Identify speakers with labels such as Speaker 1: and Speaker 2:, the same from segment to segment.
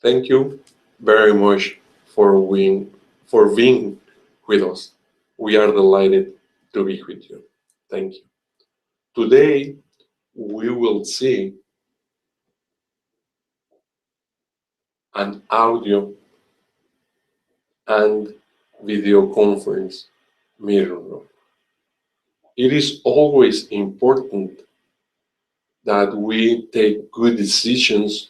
Speaker 1: Thank you very much for being with us. We are delighted to be with you. Thank you. Today we will see an audio and video conference meeting room. It is always important that we take good decisions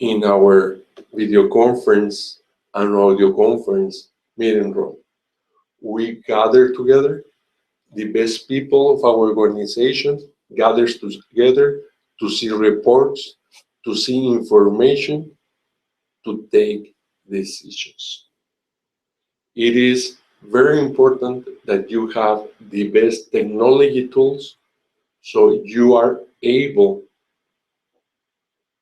Speaker 1: in our video conference and audio conference meeting room. We gather together, the best people of our organization gathers together to see reports, to see information, to take decisions. It is very important that you have the best technology tools so you are able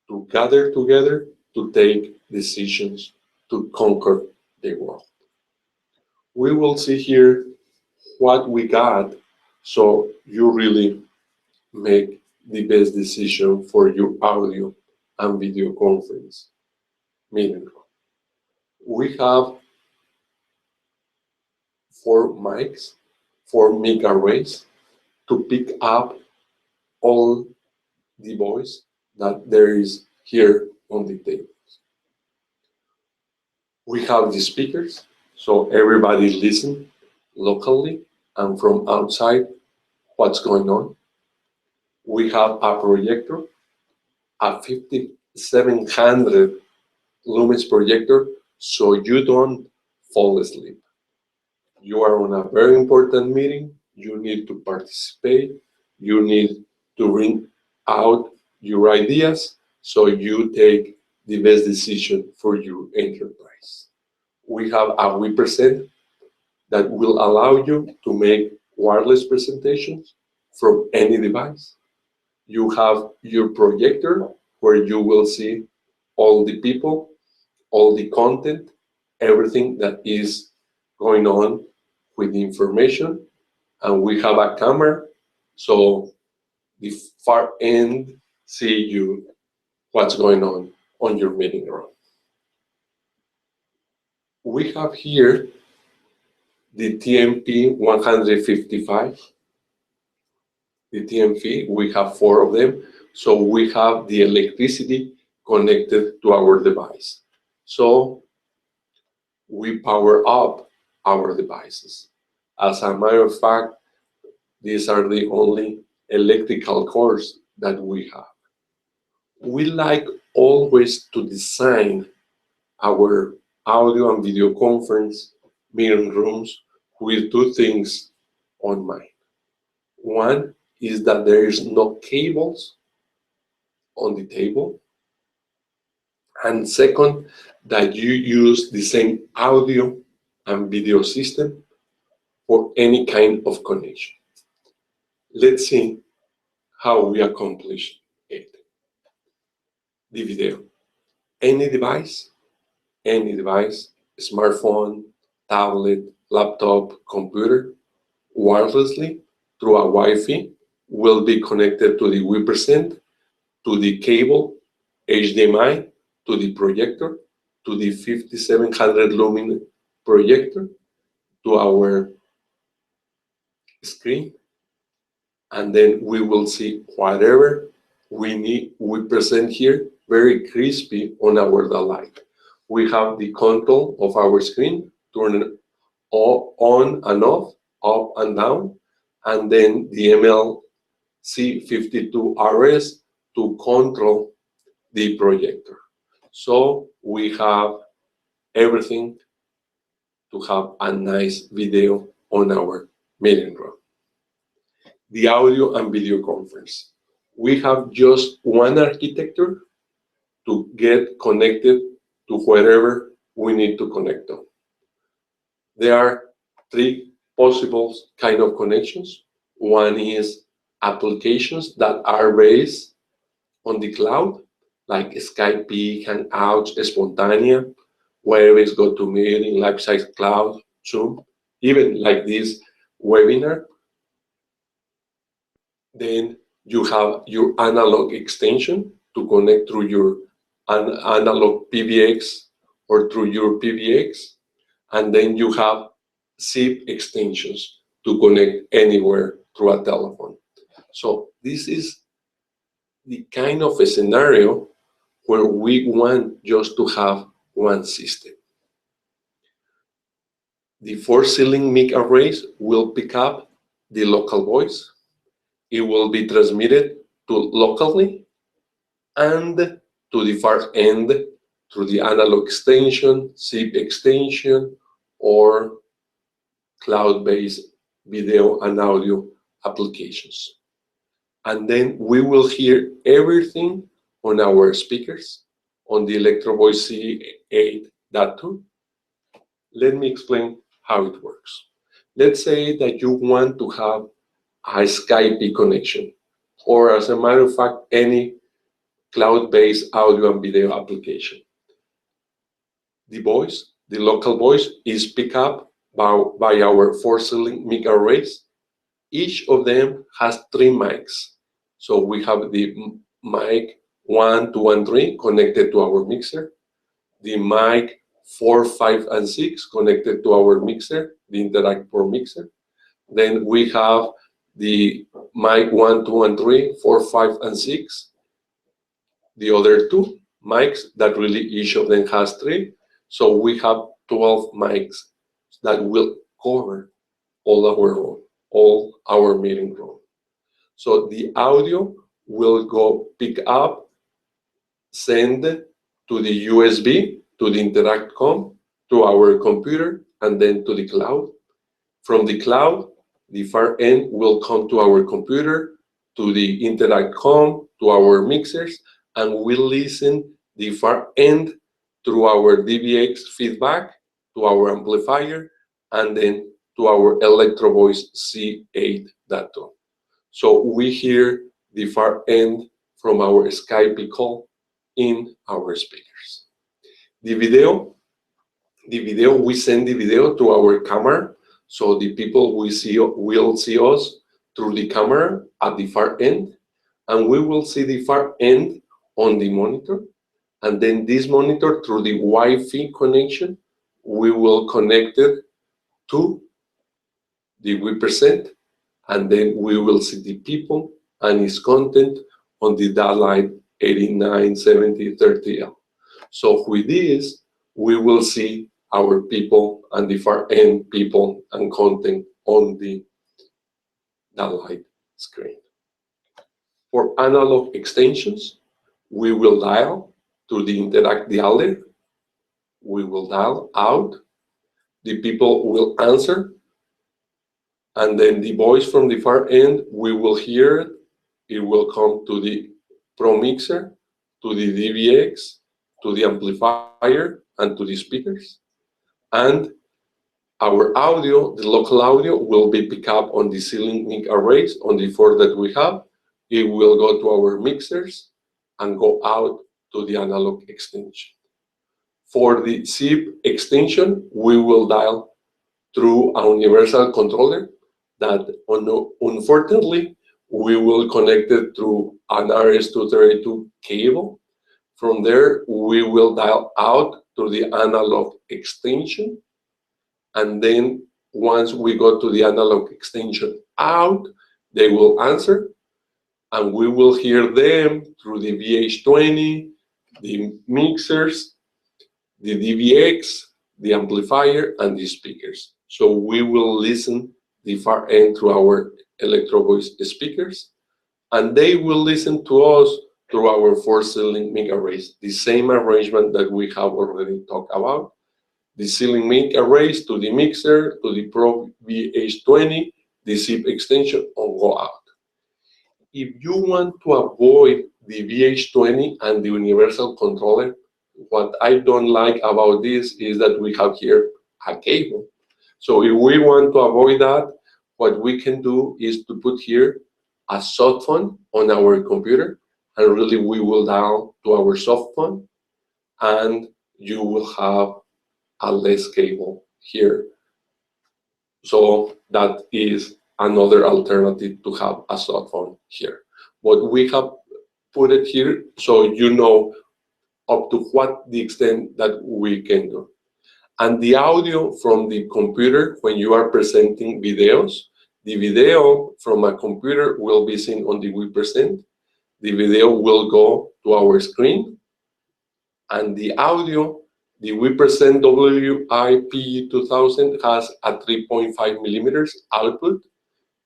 Speaker 1: to gather together to take decisions to conquer the world. We will see here what we got so you really make the best decision for your audio and video conference meeting. We have 4 mics, 4 mic arrays to pick up all the voice that there is here on the table. We have the speakers, so everybody listen locally and from outside what's going on. We have a projector, a 5700 lumens projector, so you don't fall asleep. You are on a very important meeting, you need to participate, you need to bring out your ideas so you take the best decision for your enterprise. We have a WePresent that will allow you to make wireless presentations from any device. You have your projector where you will see all the people, all the content, everything that is going on with the information. And we have a camera, so the far end see you what's going on your meeting room. We have here the TMP 155. The TMP, we have 4 of them, so we have the electricity connected to our device. So we power up our devices. As a matter of fact, these are the only electrical cords that we have. We like always to design our audio and video conference meeting rooms with 2 things on mind. One is that there is no cables on the table. And second, that you use the same audio and video system for any kind of connection. Let's see how we accomplish it. The video. Any device, smartphone, tablet, laptop, computer, wirelessly through a Wi-Fi will be connected to the WePresent, to the cable, HDMI, to the projector, to the 5700 lumen projector, to our screen, and then we will see whatever we present here very crispy on our light. We have the control of our screen, turn it on and off, up and down, and then the MLC52RS to control the projector. So we have everything to have a nice video on our meeting room. The audio and video conference. We have just one architecture to get connected to wherever we need to connect to. There are 3 possible kind of connections. One is applications that are based on the cloud, like Skype, Hangouts, Spontanea, Webex, GoToMeeting, LiveSite Cloud, Zoom, even like this webinar. Then you have your analog extension to connect through your an analog PBX or through your PBX, and then you have SIP extensions to connect anywhere through a telephone. So this is the kind of a scenario where we want just to have one system. The 4 ceiling mic arrays will pick up the local voice. It will be transmitted to locally and to the far end through the analog extension, SIP extension, or cloud-based video and audio applications. And then we will hear everything on our speakers on the Electro Voice C8.2. Let me explain how it works. Let's say that you want to have a Skype connection, or as a matter of fact, any cloud-based audio and video application. The voice, the local voice, is picked up by our 4 ceiling mic arrays. Each of them has 3 mics. So we have the mic 1, 2, and 3 connected to our mixer, the mic 4, 5, and 6 connected to our mixer, the Interact Pro mixer. Then we have the mic 1, 2, and 3, 4, 5, and 6, the other 2 mics that really each of them has 3. So we have 12 mics that will cover all our meeting room. So the audio will go pick up, send to the USB, to the Interact.com, to our computer, and then to the cloud. From the cloud, the far end will come to our computer, to the Interact.com, to our mixers, and we'll listen the far end through our DBX feedback to our amplifier, and then to our Electro Voice C8.2. So we hear the far end from our Skype call in our speakers. The video, we send the video to our camera, so the people will see us through the camera at the far end, and we will see the far end on the monitor, and then this monitor through the Wi-Fi connection, we will connect it to the we present, and then we will see the people and its content on the data line 897030L. So with this, we will see our people and the far end people and content on the data line screen. For analog extensions, we will dial to the Interact dialer. We will dial out. The people will answer. And then the voice from the far end, we will hear it. It will come to the Pro Mixer, to the DBX, to the amplifier, and to the speakers. And our audio, the local audio, will be picked up on the ceiling mic arrays, on the 4 that we have. It will go to our mixers and go out to the analog extension. For the SIP extension, we will dial through a universal controller that, unfortunately, we will connect it through an RS-232 cable. From there, we will dial out to the analog extension. And then once we go to the analog extension out, they will answer. And we will hear them through the VH20, the mixers, the DBX, the amplifier, and the speakers. So we will listen the far end through our Electro Voice speakers, and they will listen to us through our 4 ceiling mic arrays, the same arrangement that we have already talked about. The ceiling mic arrays to the mixer, to the Pro VH20, the SIP extension, and go out. If you want to avoid the VH20 and the universal controller, what I don't like about this is that we have here a cable. So if we want to avoid that, what we can do is to put here a soft phone on our computer, and really we will dial to our soft phone, and you will have a less cable here. So that is another alternative to have a soft phone here. But we have put it here so you know up to what the extent that we can do. And the audio from the computer, when you are presenting videos, the video from a computer will be seen on the We Present. The video will go to our screen, and the audio, the We Present WIP2000 has a 3.5 millimeters output.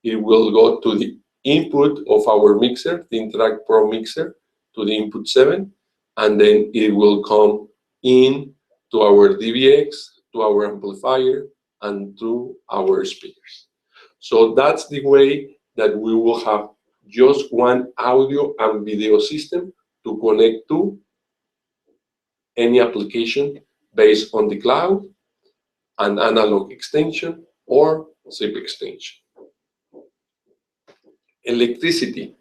Speaker 1: It will go to the input of our mixer, the Interact Pro mixer, to the input 7, and then it will come in to our DVX, to our amplifier, and to our speakers. So that's the way that we will have just one audio and video system to connect to any application based on the cloud, an analog extension, or SIP extension. Electricity.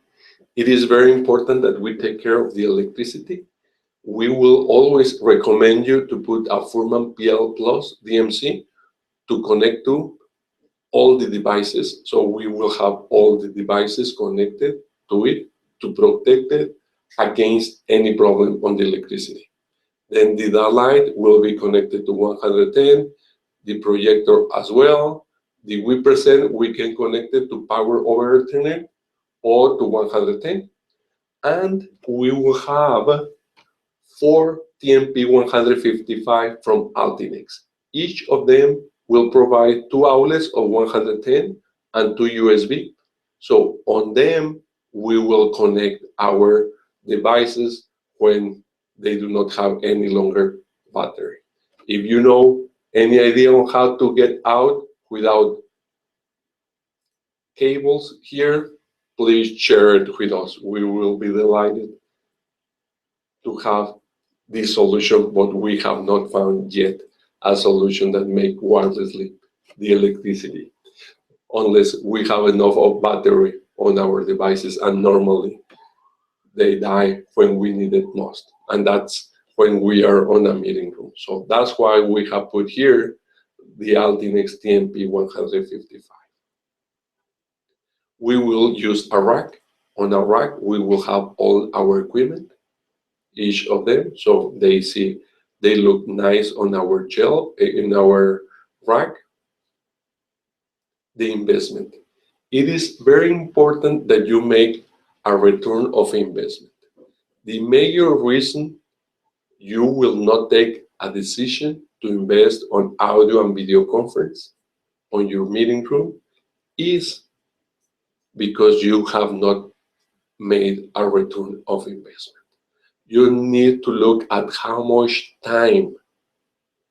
Speaker 1: It is very important that we take care of the electricity. We will always recommend you to put a Furman PL Plus DMC to connect to all the devices. So we will have all the devices connected to it to protect it against any problem on the electricity. Then the light will be connected to 110, the projector as well. The We Present, we can connect it to power over Ethernet or to 110. And we will have 4 TMP 155 from Altinex. Each of them will provide 2 outlets of 110 and 2 USB. So on them, we will connect our devices when they do not have any longer battery. If you know any idea on how to get out without cables here, please share it with us. We will be delighted to have this solution, but we have not found yet a solution that makes wirelessly the electricity, unless we have enough of battery on our devices, and normally they die when we need it most, and that's when we are on a meeting room. So that's why we have put here the Altinex TMP 155. We will use a rack. On a rack, we will have all our equipment, each of them, so they look nice on our shelf, in our rack. The investment. It is very important that you make a return of investment. The major reason you will not take a decision to invest on audio and video conference on your meeting room is because you have not made a return of investment. You need to look at how much time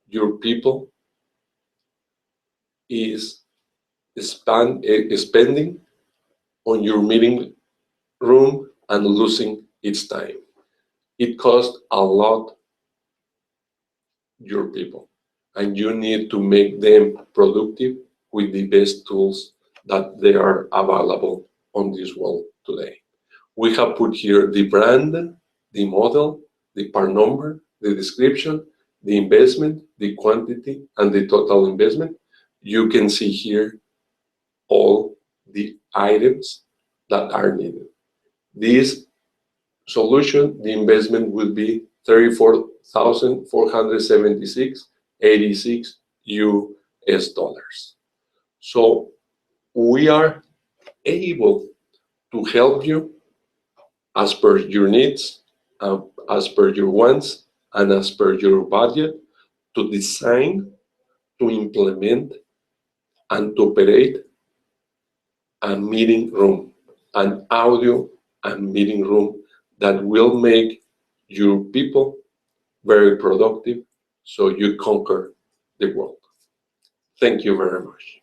Speaker 1: your people is spending on your meeting room and losing its time. It costs a lot, your people, and you need to make them productive with the best tools that they are available on this world today. We have put here the brand, the model, the part number, the description, the investment, the quantity, and the total investment. You can see here all the items that are needed. This solution, the investment will be $34,476.86 US dollars. So we are able to help you as per your needs, as per your wants, and as per your budget to design, to implement, and to operate a meeting room, an audio and meeting room that will make your people very productive so you conquer the world. Thank you very much.